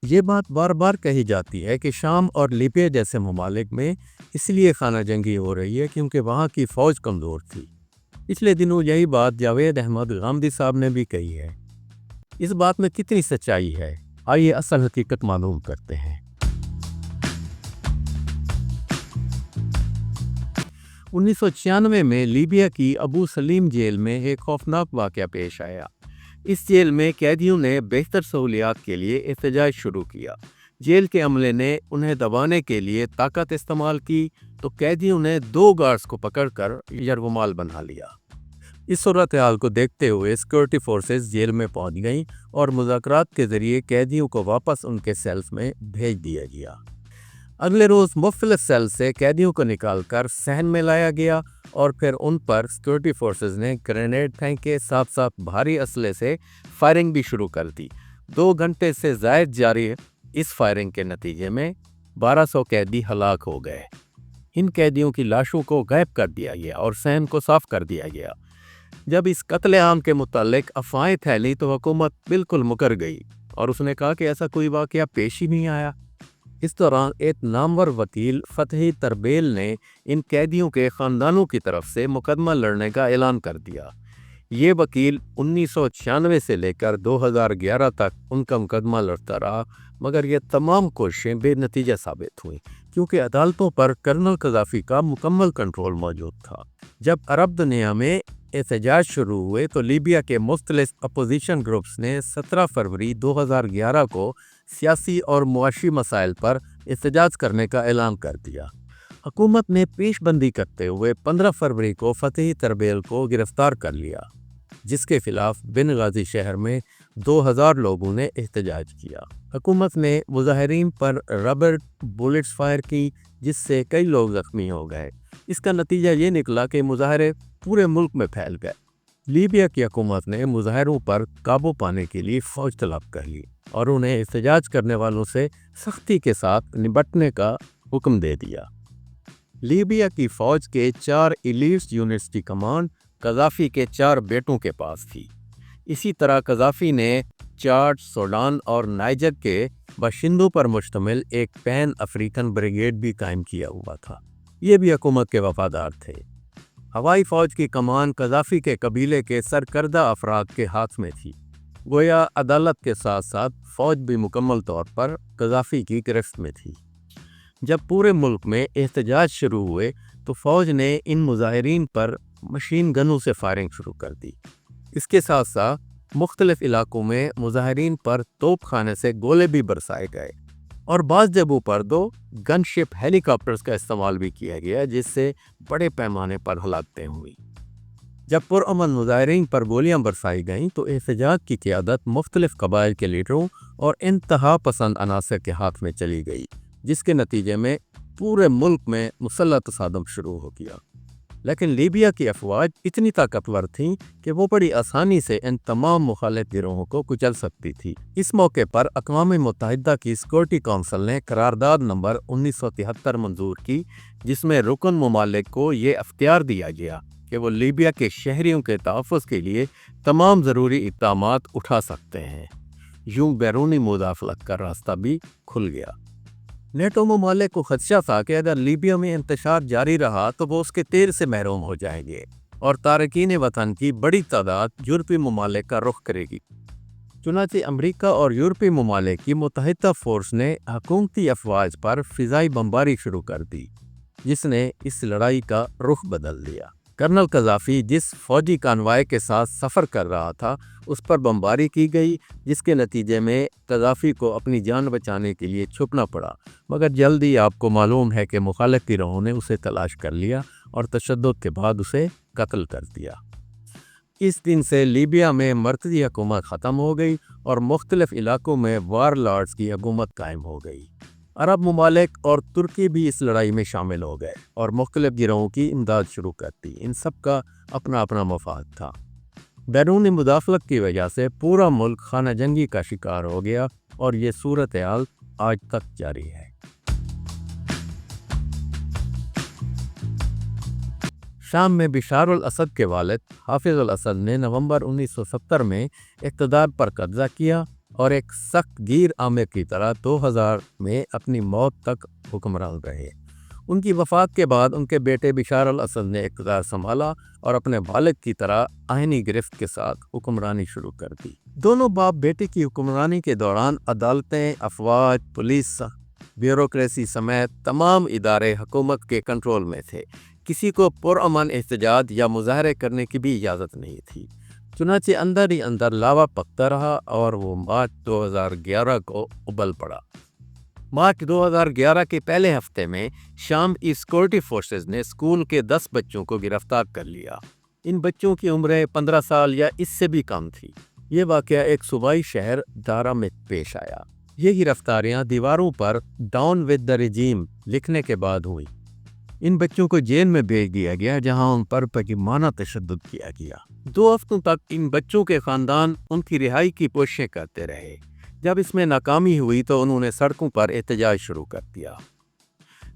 یہ بات بار بار کہی جاتی ہے کہ شام اور لیبیا جیسے ممالک میں اس لیے خانہ جنگی ہو رہی ہے کیونکہ وہاں کی فوج کمزور تھی۔ پچھلے دنوں یہی بات جاوید احمد غامدی صاحب نے بھی کہی ہے۔ اس بات میں کتنی سچائی ہے؟ آئیے اصل حقیقت معلوم کرتے ہیں۔ 1996 میں لیبیا کی ابو سلیم جیل میں ایک خوفناک واقعہ پیش آیا۔ اس جیل میں قیدیوں نے بہتر سہولیات کے لیے احتجاج شروع کیا۔ جیل کے عملے نے انہیں دبانے کے لیے طاقت استعمال کی تو قیدیوں نے 2 گارڈز کو پکڑ کر یرغمال بنا لیا۔ اس صورتحال کو دیکھتے ہوئے سیکورٹی فورسز جیل میں پہنچ گئیں اور مذاکرات کے ذریعے قیدیوں کو واپس ان کے سیلز میں بھیج دیا گیا۔ اگلے روز مختلف سیل سے قیدیوں کو نکال کر صحن میں لایا گیا اور پھر ان پر سیکورٹی فورسز نے گرینیڈ پھینکے، ساتھ ساتھ بھاری اسلحے سے فائرنگ بھی شروع کر دی۔ 2 گھنٹے سے زائد جاری اس فائرنگ کے نتیجے میں 1200 قیدی ہلاک ہو گئے۔ ان قیدیوں کی لاشوں کو غائب کر دیا گیا اور صحن کو صاف کر دیا گیا۔ جب اس قتل عام کے متعلق افواہیں پھیلی تو حکومت بالکل مکر گئی اور اس نے کہا کہ ایسا کوئی واقعہ پیش ہی نہیں آیا۔ اس دوران ایک نامور وکیل فتحی تربیل نے ان قیدیوں کے خاندانوں کی طرف سے مقدمہ لڑنے کا اعلان کر دیا۔ یہ وکیل 1996 سے لے کر 2011 تک ان کا مقدمہ لڑتا رہا، مگر یہ تمام کوششیں بے نتیجہ ثابت ہوئیں کیونکہ عدالتوں پر کرنل قذافی کا مکمل کنٹرول موجود تھا۔ جب عرب دنیا میں احتجاج شروع ہوئے تو لیبیا کے مختلف اپوزیشن گروپس نے 17 فروری 2011 کو سیاسی اور معاشی مسائل پر احتجاج کرنے کا اعلان کر دیا۔ حکومت نے پیش بندی کرتے ہوئے 15 فروری کو فتحی تربیل کو گرفتار کر لیا، جس کے خلاف بنغازی شہر میں 2000 لوگوں نے احتجاج کیا۔ حکومت نے مظاہرین پر ربر بلٹس فائر کی، جس سے کئی لوگ زخمی ہو گئے۔ اس کا نتیجہ یہ نکلا کہ مظاہرے پورے ملک میں پھیل گئے۔ لیبیا کی حکومت نے مظاہروں پر قابو پانے کے لیے فوج طلب کر لی اور انہیں احتجاج کرنے والوں سے سختی کے ساتھ نمٹنے کا حکم دے دیا۔ لیبیا کی فوج کے 4 ایلیٹس یونٹس کی کمان قذافی کے 4 بیٹوں کے پاس تھی۔ اسی طرح قذافی نے چاڈ، سوڈان اور نائجر کے باشندوں پر مشتمل ایک پین افریقن بریگیڈ بھی قائم کیا ہوا تھا۔ یہ بھی حکومت کے وفادار تھے۔ ہوائی فوج کی کمان قذافی کے قبیلے کے سرکردہ افراد کے ہاتھ میں تھی۔ گویا عدالت کے ساتھ ساتھ فوج بھی مکمل طور پر قذافی کی گرفت میں تھی۔ جب پورے ملک میں احتجاج شروع ہوئے تو فوج نے ان مظاہرین پر مشین گنوں سے فائرنگ شروع کر دی۔ اس کے ساتھ ساتھ مختلف علاقوں میں مظاہرین پر توپ خانے سے گولے بھی برسائے گئے اور بعض جگہوں پر 2 گن شپ ہیلی کاپٹرز کا استعمال بھی کیا گیا، جس سے بڑے پیمانے پر ہلاکتیں ہوئیں۔ جب پرامن مظاہرین پر گولیاں برسائی گئیں تو احتجاج کی قیادت مختلف قبائل کے لیڈروں اور انتہا پسند عناصر کے ہاتھ میں چلی گئی، جس کے نتیجے میں پورے ملک میں مسلح تصادم شروع ہو گیا۔ لیکن لیبیا کی افواج اتنی طاقتور تھیں کہ وہ بڑی آسانی سے ان تمام مخالف گروہوں کو کچل سکتی تھی۔ اس موقع پر اقوام متحدہ کی سیکورٹی کونسل نے قرارداد نمبر 1973 منظور کی، جس میں رکن ممالک کو یہ اختیار دیا گیا کہ وہ لیبیا کے شہریوں کے تحفظ کے لیے تمام ضروری اقدامات اٹھا سکتے ہیں۔ یوں بیرونی مداخلت کا راستہ بھی کھل گیا۔ نیٹو ممالک کو خدشہ تھا کہ اگر لیبیا میں انتشار جاری رہا تو وہ اس کے تیر سے محروم ہو جائیں گے اور تارکین وطن کی بڑی تعداد یورپی ممالک کا رخ کرے گی۔ چنانچہ امریکہ اور یورپی ممالک کی متحدہ فورس نے حکومتی افواج پر فضائی بمباری شروع کر دی، جس نے اس لڑائی کا رخ بدل دیا۔ کرنل قذافی جس فوجی کانوائے کے ساتھ سفر کر رہا تھا اس پر بمباری کی گئی، جس کے نتیجے میں قذافی کو اپنی جان بچانے کے لیے چھپنا پڑا، مگر جلدی آپ کو معلوم ہے کہ مخالف گروہوں نے اسے تلاش کر لیا اور تشدد کے بعد اسے قتل کر دیا۔ اس دن سے لیبیا میں مرکزی حکومت ختم ہو گئی اور مختلف علاقوں میں وار لارڈز کی حکومت قائم ہو گئی۔ عرب ممالک اور ترکی بھی اس لڑائی میں شامل ہو گئے اور مختلف گروہوں کی امداد شروع کر دی۔ ان سب کا اپنا اپنا مفاد تھا۔ بیرونی مداخلت کی وجہ سے پورا ملک خانہ جنگی کا شکار ہو گیا اور یہ صورتحال آج تک جاری ہے۔ شام میں بشار الاسد کے والد حافظ الاسد نے نومبر 1970 میں اقتدار پر قبضہ کیا اور ایک سخت گیر عامر کی طرح 2000 میں اپنی موت تک حکمران رہے۔ ان کی وفات کے بعد ان کے بیٹے بشار الاسد نے اقتدار سنبھالا اور اپنے والد کی طرح آئینی گرفت کے ساتھ حکمرانی شروع کر دی۔ دونوں باپ بیٹے کی حکمرانی کے دوران عدالتیں، افواج، پولیس، بیوروکریسی سمیت تمام ادارے حکومت کے کنٹرول میں تھے۔ کسی کو پرامن احتجاج یا مظاہرے کرنے کی بھی اجازت نہیں تھی۔ چنانچہ اندر ہی اندر لاوا پکتا رہا اور وہ مارچ 2011 کو ابل پڑا۔ مارچ 2011 کے پہلے ہفتے میں شام کی سیکورٹی فورسز نے اسکول کے 10 بچوں کو گرفتار کر لیا۔ ان بچوں کی عمریں 15 سال یا اس سے بھی کم تھی۔ یہ واقعہ ایک صوبائی شہر دارا میں پیش آیا۔ یہ گرفتاریاں دیواروں پر ڈاؤن ود دا رجیم لکھنے کے بعد ہوئی۔ ان بچوں کو جیل میں بھیج دیا گیا جہاں ان پر پرامانہ تشدد کیا گیا۔ 2 ہفتوں تک ان بچوں کے خاندان ان کی رہائی کی کوششیں کرتے رہے۔ جب اس میں ناکامی ہوئی تو انہوں نے سڑکوں پر احتجاج شروع کر دیا۔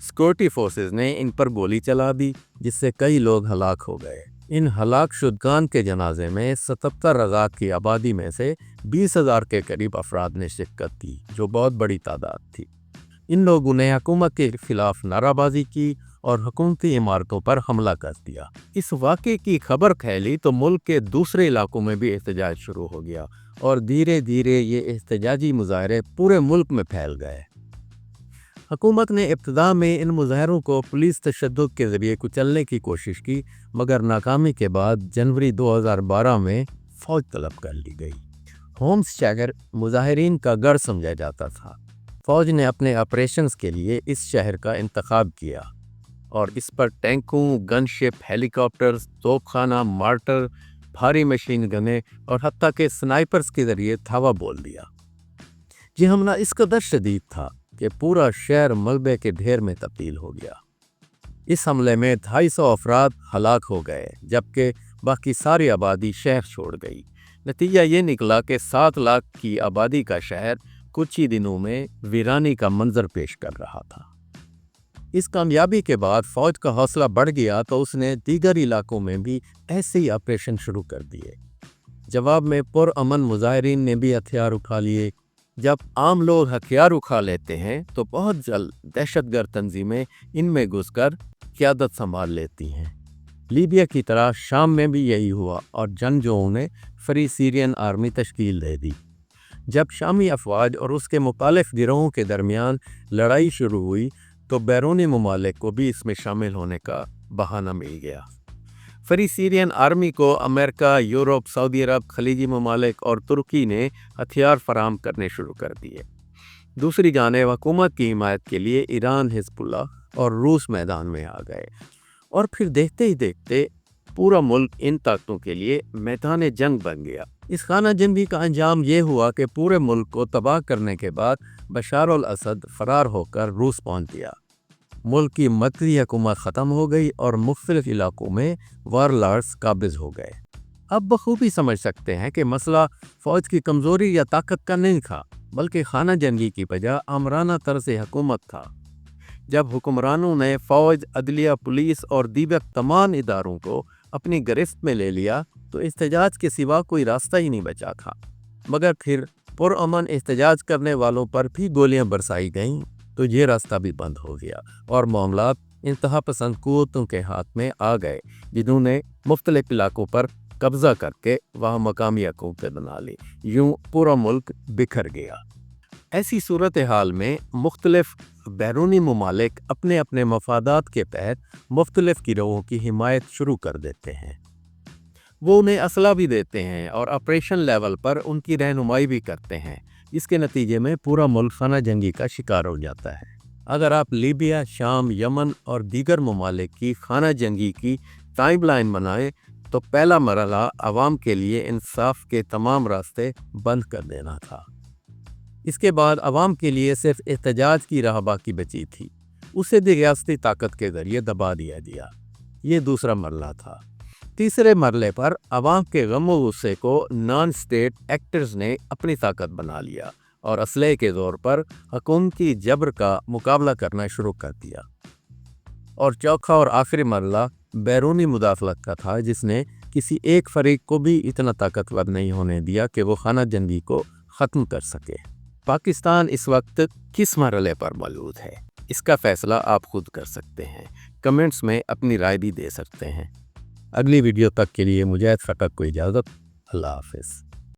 سیکورٹی فورسز نے ان پر گولی چلا دی جس سے کئی لوگ ہلاک ہو گئے۔ ان ہلاک شدگان کے جنازے میں 77 آزاد کی آبادی میں سے 20,000 کے قریب افراد نے شرکت کی، جو بہت بڑی تعداد تھی۔ ان لوگوں نے حکومت کے خلاف نعرہ بازی کی اور حکومتی عمارتوں پر حملہ کر دیا۔ اس واقعے کی خبر پھیلی تو ملک کے دوسرے علاقوں میں بھی احتجاج شروع ہو گیا اور دھیرے دھیرے یہ احتجاجی مظاہرے پورے ملک میں پھیل گئے۔ حکومت نے ابتدا میں ان مظاہروں کو پولیس تشدد کے ذریعے کچلنے کی کوشش کی، مگر ناکامی کے بعد جنوری 2012 میں فوج طلب کر لی گئی۔ ہومس شہر مظاہرین کا گڑھ سمجھا جاتا تھا۔ فوج نے اپنے آپریشنز کے لیے اس شہر کا انتخاب کیا اور اس پر ٹینکوں، گن شپ، ہیلی کاپٹرز، توپ خانہ، مارٹر، بھاری مشین گنیں اور حتیٰ کہ سنائپرز کے ذریعے دھاوا بول دیا۔ یہ حملہ اس قدر شدید تھا کہ پورا شہر ملبے کے ڈھیر میں تبدیل ہو گیا۔ اس حملے میں 250 افراد ہلاک ہو گئے جبکہ باقی ساری آبادی شہر چھوڑ گئی۔ نتیجہ یہ نکلا کہ 7 لاکھ کی آبادی کا شہر کچھ ہی دنوں میں ویرانی کا منظر پیش کر رہا تھا۔ اس کامیابی کے بعد فوج کا حوصلہ بڑھ گیا تو اس نے دیگر علاقوں میں بھی ایسے ہی آپریشن شروع کر دیے۔ جواب میں پرامن مظاہرین نے بھی ہتھیار اٹھا لیے۔ جب عام لوگ ہتھیار اٹھا لیتے ہیں تو بہت جلد دہشت گرد تنظیمیں ان میں گھس کر قیادت سنبھال لیتی ہیں۔ لیبیا کی طرح شام میں بھی یہی ہوا اور جنگجوؤں نے فری سیرین آرمی تشکیل دے دی۔ جب شامی افواج اور اس کے مخالف گروہوں کے درمیان لڑائی شروع ہوئی تو بیرونی ممالک کو بھی اس میں شامل ہونے کا بہانہ مل گیا۔ فری سیرین آرمی کو امریکہ، یورپ، سعودی عرب، خلیجی ممالک اور ترکی نے ہتھیار فراہم کرنے شروع کر دیے۔ دوسری جانب حکومت کی حمایت کے لیے ایران، حزب اللہ اور روس میدان میں آ گئے اور پھر دیکھتے ہی دیکھتے پورا ملک ان طاقتوں کے لیے میدان جنگ بن گیا۔ اس خانہ جنگی کا انجام یہ ہوا کہ پورے ملک کو تباہ کرنے کے بعد بشار الاسد فرار ہو کر روس پہنچ گیا۔ ملک کی مرکزی حکومت ختم ہو گئی اور مختلف علاقوں میں وارلارڈز قابض ہو گئے۔ اب بخوبی سمجھ سکتے ہیں کہ مسئلہ فوج کی کمزوری یا طاقت کا نہیں تھا، بلکہ خانہ جنگی کی بجا آمرانہ طرز حکومت تھا۔ جب حکمرانوں نے فوج، عدلیہ، پولیس اور دیگر تمام اداروں کو اپنی گرفت میں لے لیا تو احتجاج کے سوا کوئی راستہ ہی نہیں بچا تھا۔ مگر پھر پرامن احتجاج کرنے والوں پر بھی گولیاں برسائی گئیں تو یہ راستہ بھی بند ہو گیا اور معاملات انتہا پسند قوتوں کے ہاتھ میں آ گئے، جنہوں نے مختلف علاقوں پر قبضہ کر کے وہاں مقامی حکومتیں بنا لی۔ یوں پورا ملک بکھر گیا۔ ایسی صورتحال میں مختلف بیرونی ممالک اپنے اپنے مفادات کے تحت مختلف گروہوں کی حمایت شروع کر دیتے ہیں۔ وہ انہیں اسلحہ بھی دیتے ہیں اور آپریشن لیول پر ان کی رہنمائی بھی کرتے ہیں، جس کے نتیجے میں پورا ملک خانہ جنگی کا شکار ہو جاتا ہے۔ اگر آپ لیبیا، شام، یمن اور دیگر ممالک کی خانہ جنگی کی ٹائم لائن بنائیں تو پہلا مرحلہ عوام کے لیے انصاف کے تمام راستے بند کر دینا تھا۔ اس کے بعد عوام کے لیے صرف احتجاج کی راہ باقی بچی تھی، اسے بھی ریاستی طاقت کے ذریعے دبا دیا۔ یہ دوسرا مرحلہ تھا۔ تیسرے مرحلے پر عوام کے غم و غصے کو نان اسٹیٹ ایکٹرز نے اپنی طاقت بنا لیا اور اسلحے کے زور پر حکومتی جبر کا مقابلہ کرنا شروع کر دیا۔ اور چوتھا اور آخری مرحلہ بیرونی مداخلت کا تھا، جس نے کسی ایک فریق کو بھی اتنا طاقتور نہیں ہونے دیا کہ وہ خانہ جنگی کو ختم کر سکے۔ پاکستان اس وقت کس مرحلے پر موجود ہے، اس کا فیصلہ آپ خود کر سکتے ہیں۔ کمنٹس میں اپنی رائے بھی دے سکتے ہیں۔ اگلی ویڈیو تک کے لیے مجھے فقط کو اجازت۔ اللہ حافظ۔